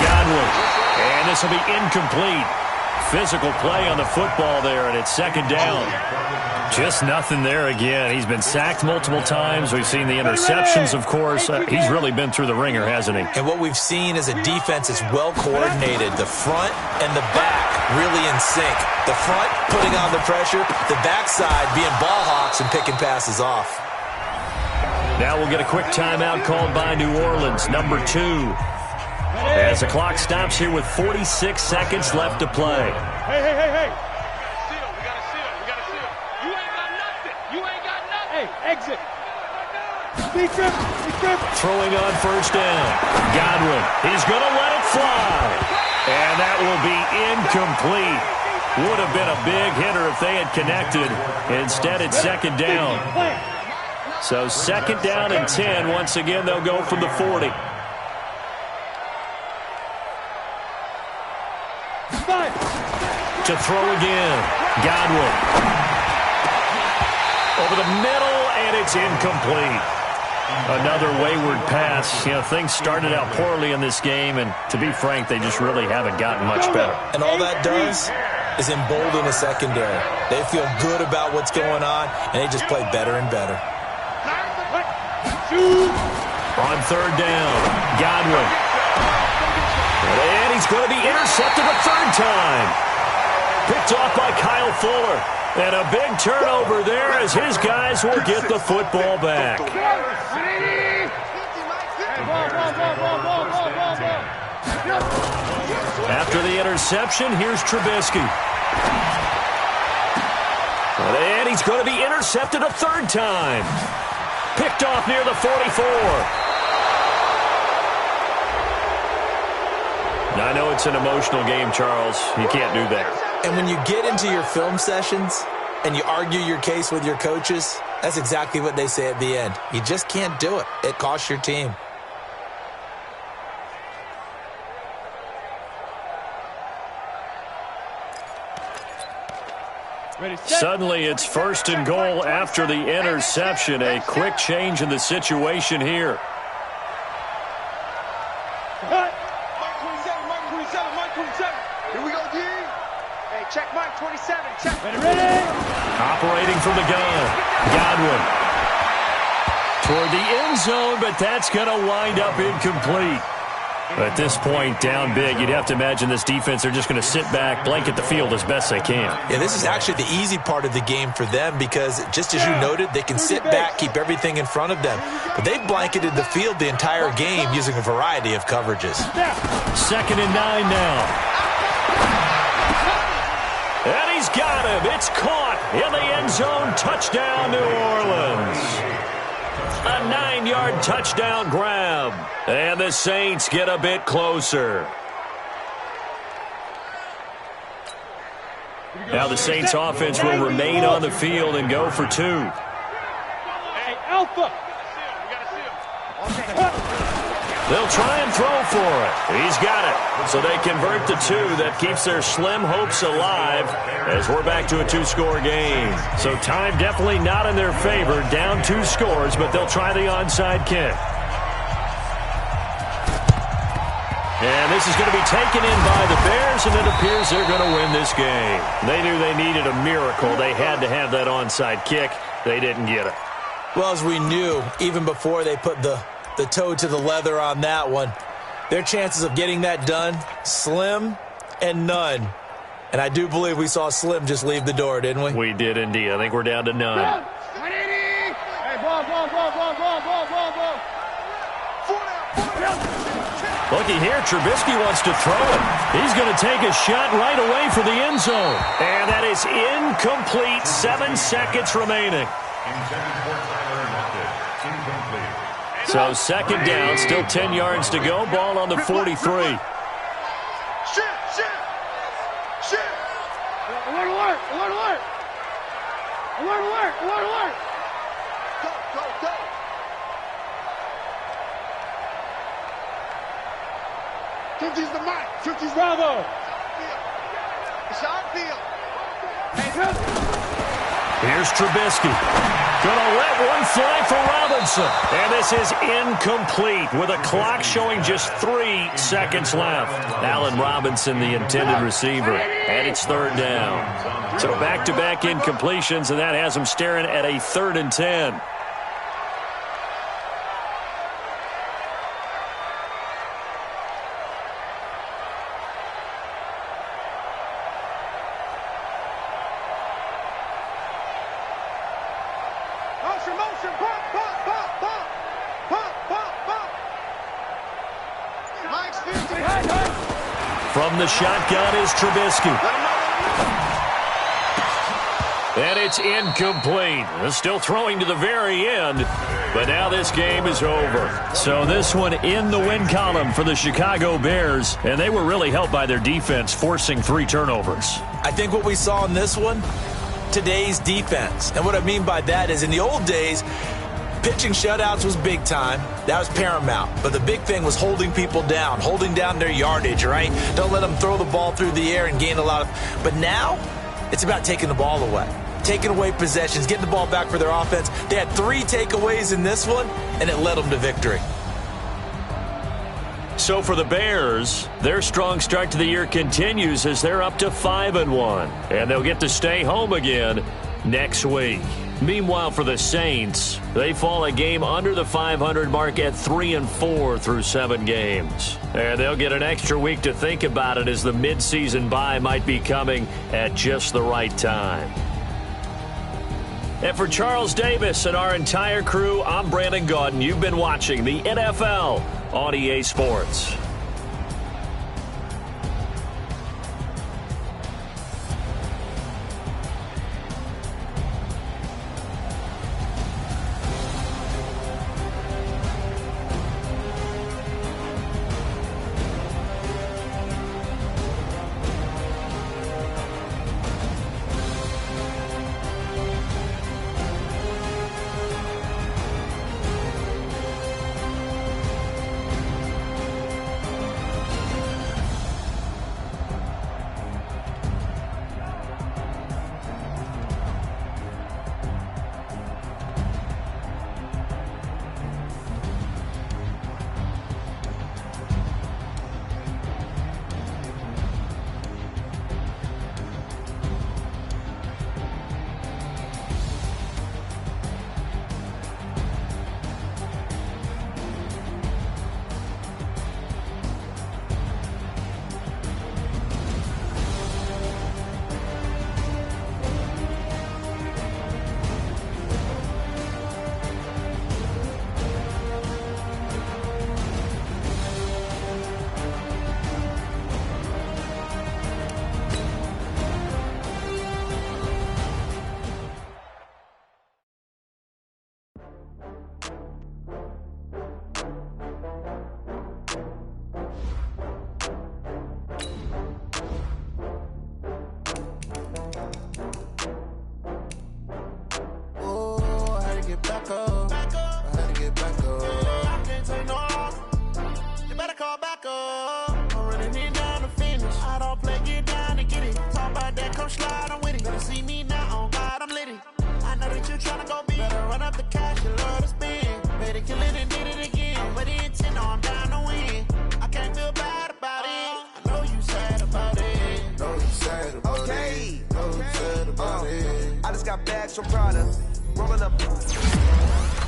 Speaker 1: Godwin. And this will be incomplete. Physical play on the football there, and it's 2nd down. Just nothing there again. He's been sacked multiple times. We've seen the interceptions, of course. He's really been through the ringer, hasn't he?
Speaker 3: And what we've seen is a defense that's well coordinated. The front and the back really in sync. The front putting on the pressure, the backside being ball hawks and picking passes off.
Speaker 1: Now we'll get a quick timeout called by New Orleans, number 2. As the clock stops here with 46 seconds left to play.
Speaker 2: Hey, hey, hey, hey.
Speaker 5: Seal, we gotta seal, we gotta seal. You ain't got nothing. You ain't got nothing.
Speaker 2: Hey, exit. Defense, defense.
Speaker 1: Throwing on first down. Godwin. He's going to let it fly. And that will be incomplete. Would have been a big hitter if they had connected. Instead, it's second down. So second down and 10. Once again, they'll go from the 40. To throw again. Godwin. Over the middle, and it's incomplete. Another wayward pass. You know, things started out poorly in this game, and to be frank, they just really haven't gotten much better.
Speaker 3: And all that does is embolden the secondary. They feel good about what's going on, and they just play better and better.
Speaker 1: On third down, Godwin. And he's going to be intercepted a third time. Picked off by Kyle Fuller. And a big turnover there as his guys will get the football back. After the interception, here's Trubisky. And he's going to be intercepted a third time. Picked off near the 44. I know it's an emotional game, Charles. You can't do that.
Speaker 3: And when you get into your film sessions and you argue your case with your coaches, that's exactly what they say at the end. You just can't do it. It costs your team.
Speaker 1: Suddenly, it's first and goal after the interception. A quick change in the situation here.
Speaker 5: Mike 27, Mike 27, Mike 27. Here we go, D. Hey, check Mike 27. Check.
Speaker 2: Ready.
Speaker 1: Operating from the gun. Godwin. Toward the end zone, but that's going to wind up incomplete. At this point, down big, you'd have to imagine this defense are just going to sit back, blanket the field as best they can.
Speaker 3: Yeah, this is actually the easy part of the game for them because, just as you noted, they can sit back, keep everything in front of them. But they've blanketed the field the entire game using a variety of coverages.
Speaker 1: Second and 9 now. And he's got him. It's caught in the end zone. Touchdown, New Orleans. A 9-yard touchdown grab. And the Saints get a bit closer. Now the Saints offense will remain on the field and go for 2.
Speaker 2: Hey, Alpha.
Speaker 1: They'll try and throw for it. He's got it. So they convert the 2. That keeps their slim hopes alive as we're back to a 2-score game. So time definitely not in their favor. Down 2 scores, but they'll try the onside kick. And this is going to be taken in by the Bears, and it appears they're going to win this game. They knew they needed a miracle. They had to have that onside kick. They didn't get it.
Speaker 3: Well, as we knew, even before they put the toe to the leather on that one, their chances of getting that done, slim and none. And I do believe we saw Slim just leave the door, didn't we?
Speaker 1: We did indeed. I think we're down to none.
Speaker 2: Hey, ball.
Speaker 1: Looky here, Trubisky wants to throw it. He's going to take a shot right away for the end zone. And that is incomplete. 7 seconds remaining. So second down, still 10 yards to go. Ball on the 43.
Speaker 5: Shit.
Speaker 2: Alert.
Speaker 5: Go. Fifty's the mic. 50's
Speaker 2: Bravo.
Speaker 5: It's on field.
Speaker 1: Here's Trubisky. Gonna let one fly for Robinson. And this is incomplete with a clock showing just 3 seconds left. Allen Robinson, the intended receiver. And it's third down. So back-to-back incompletions, and that has them staring at a 3rd and 10.
Speaker 5: Motion, pump.
Speaker 1: From the shotgun is Trubisky. And it's incomplete. Still throwing to the very end, but now this game is over. So this one in the win column for the Chicago Bears, and they were really helped by their defense, forcing 3 turnovers.
Speaker 3: I think what we saw in this one, today's defense. And what I mean by that is in the old days, pitching shutouts was big time. That was paramount. But the big thing was holding people down, holding down their yardage, right? Don't let them throw the ball through the air and gain a lot of... But now, it's about taking the ball away. Taking away possessions, getting the ball back for their offense. They had 3 takeaways in this one, and it led them to victory.
Speaker 1: So for the Bears, their strong start to the year continues as they're up to 5-1, and they'll get to stay home again next week. Meanwhile, for the Saints, they fall a game under the 500 mark at 3-4 through 7 games. And they'll get an extra week to think about it as the midseason bye might be coming at just the right time. And for Charles Davis and our entire crew, I'm Brandon Gaudin. You've been watching the NFL on EA Sports.
Speaker 6: Bags from Prada, rolling up.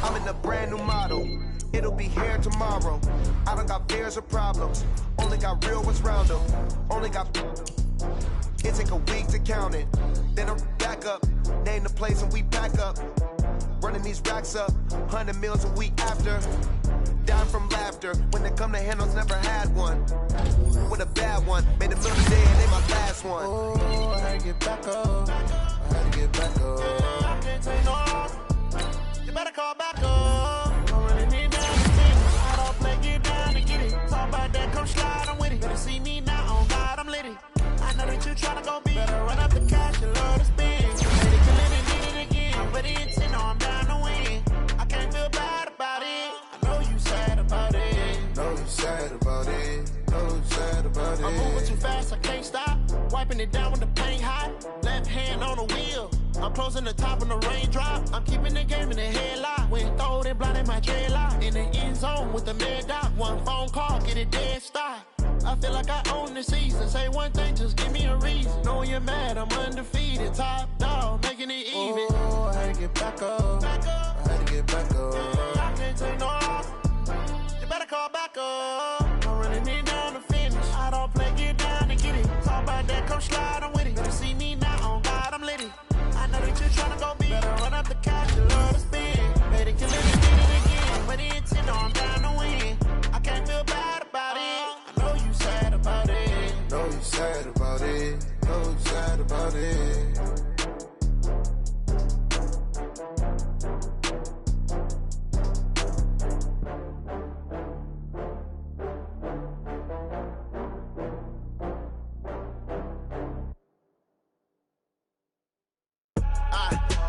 Speaker 6: I'm in a brand new model. It'll be here tomorrow. I don't got fears or problems. Only got real ones round them. Only got. It take a week to count it. Then I'm back up. Name the place and we pack up. Running these racks up. 100 meals a week after. Down from laughter. When they come to handles, never had one. With a bad one. Made a million day and they my last one. Oh, I had to get back up. I had to get back up. I can't take no. You better call back up. I'm running it down the team. I don't play, get down and get it. Talk about that, come slide, I'm with it. Better see me now, on God, I'm litty. I know that you tryna go be. Better run up the cash, you love to spend. Ready to live and did it again. But it's in, I'm down to win. I can't feel bad about it. I know you sad about it. Know you sad about it. Know you sad about it. I'm moving too fast, I can't stop. Wiping it down when the paint hot. Left hand on the wheel. I'm closing the top when the raindrop. I'm keeping the game in the headlock. When throwed and blinded my dreadlock. In the end zone with the mad dot. One phone call, get it dead stop. I feel like I own the season. Say one thing, just give me a reason. Knowing you're mad, I'm undefeated. Top dog, making it even. Oh, I had to get back up. I had to get back up. I can't take no. You better call back up. I'm running it down to finish. I don't play, get down and get it. Talk about that, come slide, I'm with it. Better see me now, on God, I'm litty. I know that you're tryna go be. Better run up the cash, you love to spend. Better kill it and get it again. But the intent, I'm down to win. I can't feel bad about it. doubt about it.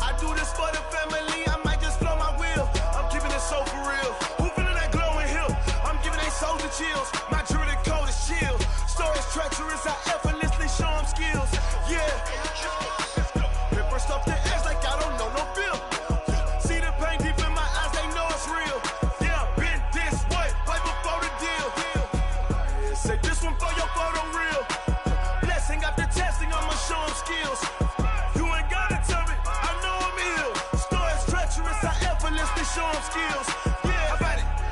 Speaker 7: I do this for the family, I might just blow my wheel. I'm keeping it so for real. Who feeling that glowing hill? I'm giving they soldier chills. My jewelry code is chill. Stories treacherous, I effortlessly show them skills. Yeah. Paper stuff the edge like I don't know no feel. See the pain deep in my eyes, they know it's real. Yeah, been this way, right before the deal. Say this one for your photo real. Blessing after testing, I'ma show them skills. Show them skills. Yeah,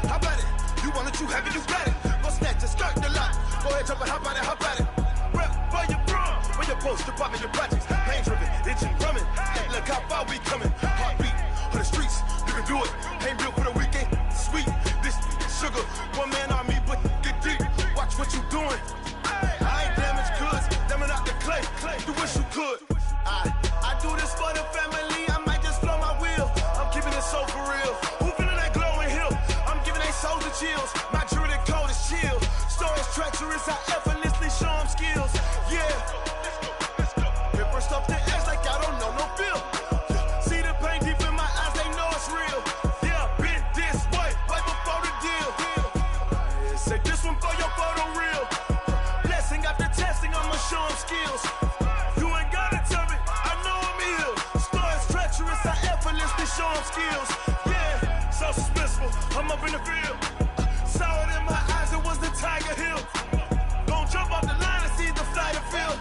Speaker 7: how about it? You want it, you have it, you got it. Go snatch it, skirt the lot. Go ahead, jump it, how about it? Rep for your bro, where your post, department, your projects. Pain driven, itching, drumming. Hey, look how far we coming. Heartbeat on the streets, you can do it. Ain't built for the weekend, sweet. This sugar, one man army, but get deep. Watch what you doing. I ain't damaged goods, damn out the clay. You wish you could. I do this for the family, I might just blow my wheel. I'm keeping it so for real. Who feeling that glowing hill? I'm giving they soldier chills. My jewelry code is chill. Stories treacherous, I effortlessly show them skills. Yeah. Paper stuff the edge like I don't know no feel. See the pain deep in my eyes, they know it's real. Yeah, been this way, right before the deal. Say this one for your photo real. Blessing after testing, I'ma show them skills. You ain't gotta tell me, I know I'm ill. Stories treacherous, I effortlessly show them skills. Yeah, so suspenseful, I'm up in the field. Saw it in my eyes, it was the Tiger Hill. Don't jump off the line and see the flight of field.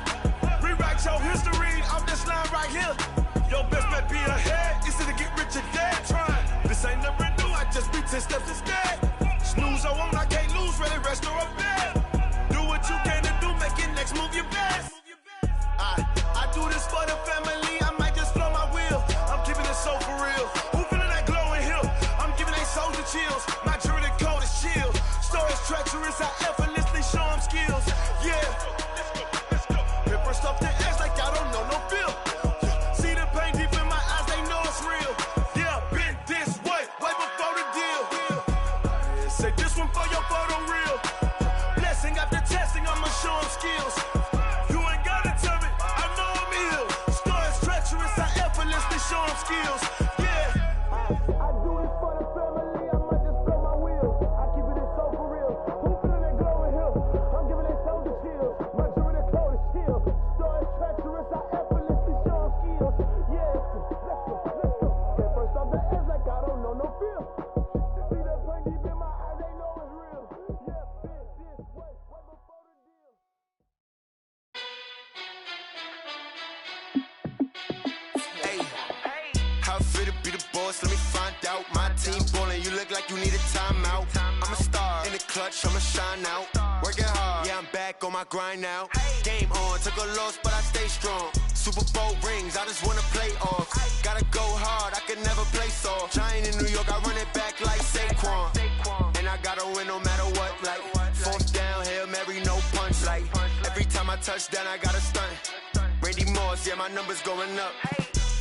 Speaker 7: Rewrite your history, I'm this line right here. Your best bet be ahead, easy to get rich or dead. Trying, this ain't never new, I just be 10 steps instead. Snooze I won't, I can't lose, ready, rest or a bed. Do what you can to do, make it next move your best. I do this for the family, I might just blow my wheel. I'm keeping it so for real. Who feeling that glowing hill? I'm giving they soldier chills. My jewelry code is chill. Stories treacherous, I effortlessly show them skills. Yeah. Paper stuff the edge like I don't know no feel. See the pain deep in my eyes, they know it's real. Yeah, been this way, right before the deal. Say this one for your photo real. Blessing after testing, I'ma show them skills. You ain't gotta tell me, I know I'm ill. Stories treacherous, I effortlessly show them skills. Yeah. I do this for the family, I might just blow my wheel. I keep it so for real. Who feeling that glowing hill? I'm giving they soldier chills. My jewelry code is chill. Stories treacherous, I effortlessly show them skills. Yeah, let's go. At first off the edge like I don't know no feel. See that pain deep in my eyes, they know it's real. Yeah, been this way, right before the deal.
Speaker 6: Hey, how fit to be the boss? Let me find out. My team ballin', you look like you need a timeout. I'm a star in the clutch, I'ma shine out. Working hard, yeah, I'm back on my grind now. Game on, took a loss, but I stay strong. Super Bowl rings, I just wanna play off. Gotta go hard, I can never play soft. Giant in New York, I run it back like Saquon. And I gotta win no matter what, like fourth down, Hail Mary, no punch. Like every time I touch down, I gotta stunt. Randy Moss, yeah, my numbers going up.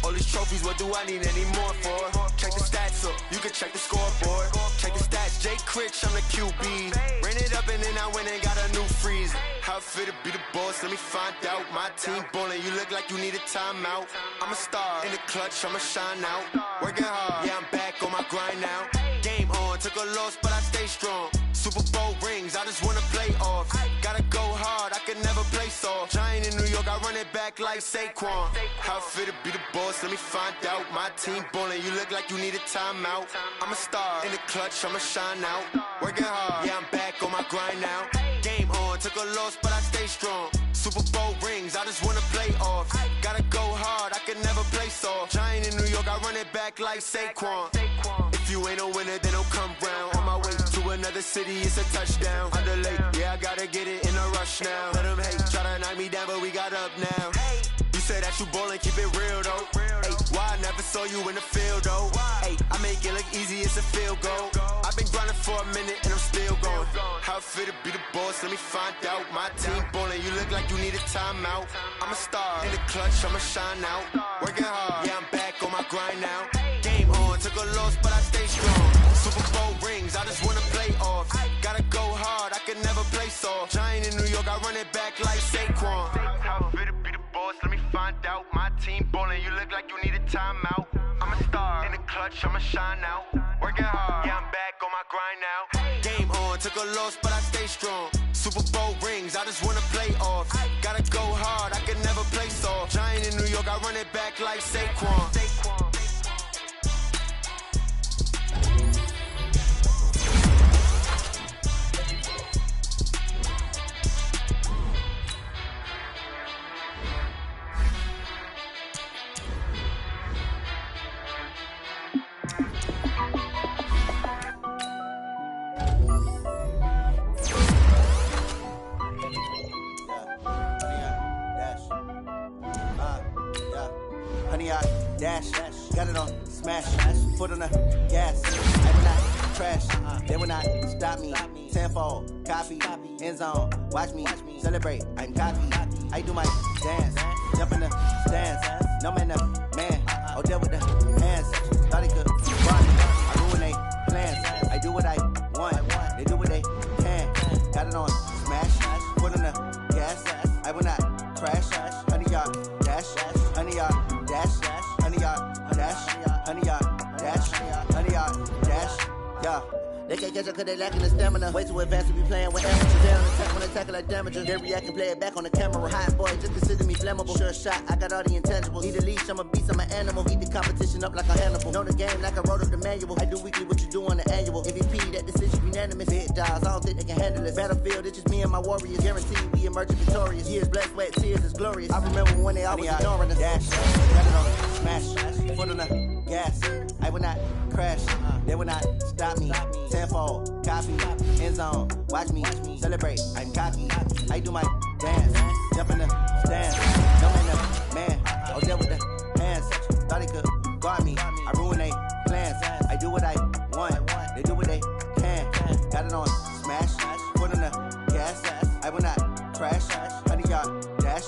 Speaker 6: All these trophies, what do I need any more for? Check the stats up, you can check the scoreboard. Check the stats, Jay Critch, I'm the QB. Ran it up and then I went and got a new freeze. How fit to be the boss, let me find out. My team ballin', you look like you need a timeout. I'm a star in the clutch, I'ma shine out. Working hard, yeah, I'm back on my grind now. Game on, took a loss, but I stay strong. Super Bowl rings, I just wanna play off. Gotta go hard, I can never play soft. Giant in New York, I run it back like Saquon. How fit to be the boss, let me find out. My team ballin', you look like you need a timeout. I'm a star in the clutch, I'ma shine out. Working hard, yeah, I'm back on my grind now. Game on, took a loss, but I stay strong. Super Bowl rings, I just wanna play off. Gotta go hard, I can never play soft. Giant in New York, I run it back like Saquon. If you ain't a winner, then don't come round. On my way to another city, it's a touchdown. Underlay, yeah, I gotta get it in a rush now. Let them hate, try to knock me down, but we got up now. You say that you ballin', keep it real though. Hey, why I never saw you in the field though? Hey, I make it look easy, it's a field goal. I've been grinding for a minute and I'm still going. How it feel to be the boss, let me find out. My team ballin', you look like you need a timeout. I'm a star, in the clutch, I'ma shine out. Working hard, yeah, I'm back on my grind now. Game on, took a loss, but I stay strong. Super Bowl rings, I just wanna play off. Gotta go hard, I can never play soft. Giant in New York, I run it back like Saquon. How it feel to be the boss, let me find out. My team ballin', you look like you need a timeout. I'm a star, in the clutch, I'ma shine out. Working hard, yeah, I'm back on my grind now. Game on, took a loss, but I stay strong. Super Bowl rings, I just wanna play off. Gotta go hard, I can never play soft. Giant in New York, I run it back like Saquon.
Speaker 8: Dash, got it on, smash, foot on the gas. I will not crash, they will not stop me. Tenfold, copy, end zone, watch me celebrate. I'm cocky, I do my dance, jump in the stands. No man, up, man, oh, deal with the hands. Thought he could run me, I ruin they plans. I do what I want, they do what they can. Got it on, smash, foot on the gas. I will not crash, 100 yard dash, 100 yard dash. 100 yard dash, 100 yard dash, 100 yard dash, yeah. They can't catch up cause they lacking the stamina. Way too advanced to be playing with amateurs. They on attack when they tackle like damages. They react and play it back on the camera. Hot boy, just consider me flammable. Sure shot, I got all the intangibles. Need a leash, I'm a beast, I'm an animal. Eat the competition up like a Hannibal. Know the game like I wrote up the manual. I do weekly what you do on the annual. MVP, that decision unanimous. Big dogs, I don't think they can handle it. Battlefield, it's just me and my warriors. Guaranteed we emerging victorious. Years, blood, sweat, tears, it's glorious. I remember when they always ignoring us. Dash, got it on, smash, foot on the gas. I will not crash, they will not stop me. Tenfold, copy, end zone, watch me celebrate. I'm cocky, I do my dance, jump in the stands. No man, oh, deal with the hands. Thought he could guard me, I ruin they plans. I do what I want, they do what they can. Got it on, smash, foot on the gas. I will not crash, 100 yard dash,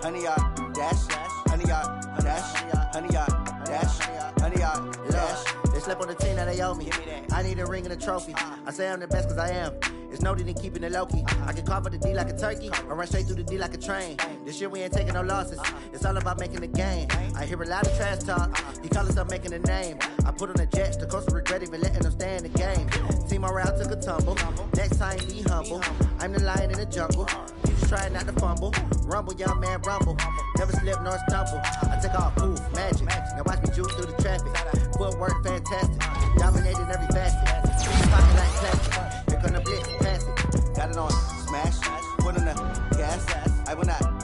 Speaker 8: 100 yard dash, 100 yard dash, 100 yard dash, 100 yard dash. They slept on the team that they owe me. I need a ring and a trophy. I say I'm the best cause I am. It's no need in keeping it low-key. I can carve up the D like a turkey or run straight through the D like a train. This year we ain't taking no losses. It's all about making the game. I hear a lot of trash talk. You call us up making a name. I put on the jets. The coach will regret even letting them stay in the game. Team morale took a tumble. Next time be humble. I'm the lion in the jungle. You just try not to fumble. Rumble, young man, rumble. Never slip nor stumble. I take off, poof, magic. Now watch me juke through the traffic. Footwork fantastic. Dominated every facet. Pocket like classic. Here come the blitz, pass it. Got it on, smash.